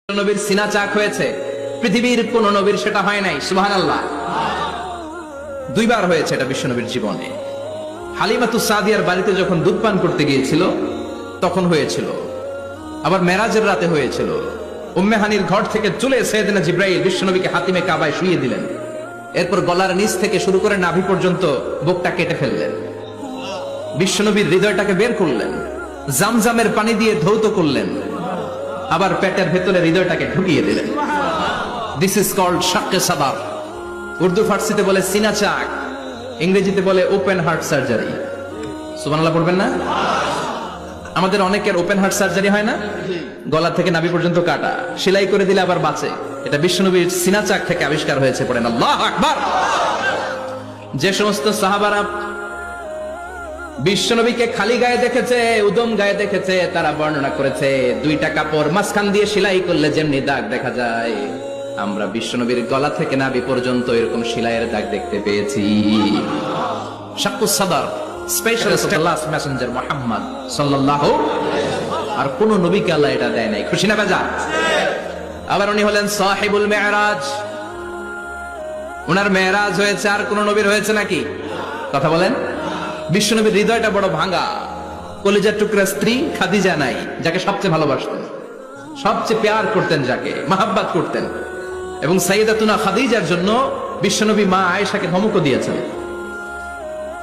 নবীর সিনা চাক হয়েছে, পৃথিবীর কোন নবীর সেটা হয় নাই। সুবহানাল্লাহ। দুইবার হয়েছে এটা বিশ্ব নবীর জীবনে। হালিমাতুস সাদিয়ার বাড়িতে যখন দুধ পান করতে গিয়েছিল তখন হয়েছিল, আবার মেরাজের রাতে হয়েছিল। উম্মে হানির ঘর থেকে চলে সাইয়েদনা জিবরাইল বিশ্ব নবীকে হাতিমে কাবায় শুইয়ে দিলেন। এরপর গলার নিচ থেকে শুরু করে নাভি পর্যন্ত বুকটা কেটে ফেললেন, বিশ্ব নবীর হৃদয়টাকে বের করলেন, জামজামের পানি দিয়ে ধৌত করলেন, আবার পেটের ভেতরে হৃদয়টাকে ঢুকিয়ে দিলেন। দিস ইজ কল্ড শাক্কে সাদার। উর্দু ফার্সিতে বলে সিনা চাক, ইংরেজিতে বলে ওপেন হার্ট সার্জারি। সুবহানাল্লাহ পড়বেন না? আমাদের অনেকের ওপেন হার্ট সার্জারি হয় না, গলা থেকে নাভি পর্যন্ত কাটা, সেলাই করে দিলে আবার বাঁচে। এটা বিশ্বনবীর সিনা চাক থেকে আবিষ্কার হয়েছে। পড়েন আল্লাহু আকবার। যে সমস্ত সাহাবারা বিশ্বনবীকে খালি গায়ে দেখেছে, উদম গায়ে দেখেছে, তারা বর্ণনা করেছে দুইটা কাপড় মাঝখান দিয়ে সেলাই করলে যেমনি দাগ দেখা যায়, আমরা বিশ্বনবীর গলা থেকে নাভি পর্যন্ত এরকম সেলাইয়ের দাগ দেখতে পেয়েছি। শাক্কুস সাদার, স্পেশালিস্ট লাস্ট মেসেঞ্জার মুহাম্মদ সাল্লাল্লাহু। আর কোন নবীকে আল্লাহ এটা দেয় নাই। খুশি না বেজা? আবার উনি হলেন সাহিবুল মেরাজ। উনার মেরাজ হয়েছে, আর কোন নবীর হয়েছে নাকি? কথা বলেন। বিশ্বনবীর হৃদয়টা বড় ভাঙা, কলিজার টুকরা স্ত্রী খাদিজা নাই, যাকে সবচেয়ে ভালোবাসতেন, সবচেয়ে প্যার করতেন, যাকে মাহাব্বাত করতেন। এবং সাইয়েদাতুনা খাদিজার জন্য বিশ্বনবী মা আয়েশাকে ধমক দিয়েছেন।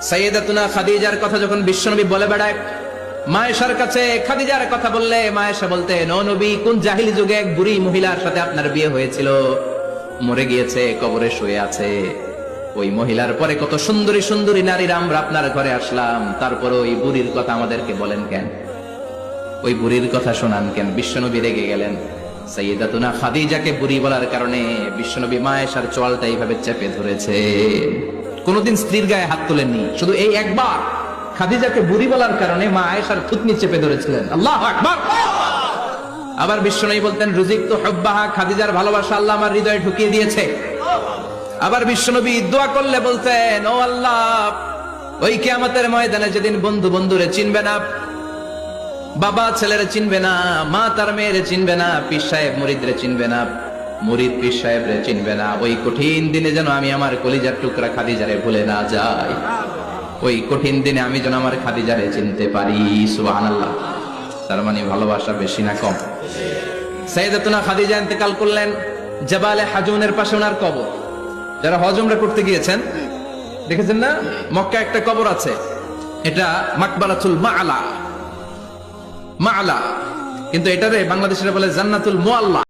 সাইয়েদাতুনা খাদিজার কথা যখন বিশ্বনবী বলে বেড়ায় মা আয়েশার কাছে, খাদিজার কথা বললে মা আয়েশা বলতেন, ও নবী, কোন জাহিলি যুগে এক বুড়ি মহিলার সাথে আপনার বিয়ে হয়েছিল, মরে গিয়েছে, কবরে শুয়ে আছে। ওই মহিলার পরে কত সুন্দরী সুন্দরী নারীরা আমরা আপনার ঘরে আসলাম, তারপরে ওই বুড়ির কথা আমাদেরকে বলেন কেন? ওই বুড়ির কথা শোনান কেন? বিশ্বনবী রেগে গেলেন। সাইয়েদাতুনা খাদিজাকে বুড়ি বলার কারণে বিশ্বনবী মা আয়েশার চোয়ালটা এইভাবে চেপে ধরেছে। কোনদিন স্ত্রীর গায়ে হাত তোলেননি, শুধু এই একবার খাদিজাকে বুড়ি বলার কারণে মা আয়েশার থুতনি চেপে ধরেছিলেন। আল্লাহু আকবার। আবার বিশ্বনবী বলতেন, রুজিকতু হুব্বাহা, খাদিজার ভালোবাসা আল্লাহ আমার হৃদয়ে ঢুকিয়ে দিয়েছে। আবার বিশ্বনবী দোয়া করলে বলতেন, ও আল্লাহ, ওই কিয়ামতের ময়দানে যেদিন বন্ধু বন্ধুরে চিনবে না, বাবা ছেলেরে চিনবে না, মা তার মেয়েরে চিনবে না, পীর সাহেব মুরিদরে চিনবে না, মুরিদ পীর সাহেবরে চিনবে না, ওই কঠিন দিনে যেন আমি আমার কলিজার টুকরা খাদিজারে ভুলে না যাই। ওই কঠিন দিনে আমি যেন আমার খাদিজারে চিনতে পারি। সুবহানাল্লাহ। তার মানে ভালোবাসা বেশি না কম? সাইয়েদাতুনা খাদিজা ইন্তেকাল করলেন, জাবালে হাজুনের পাশে ওনার কবর। যারা হজ উমরা করতে গিয়েছেন দেখেছেন না, মক্কা একটা কবর আছে, এটা মাকবারাতুল মাআলা, কিন্তু এটারে বাংলাদেশিরা বলে জান্নাতুল মুআল্লা।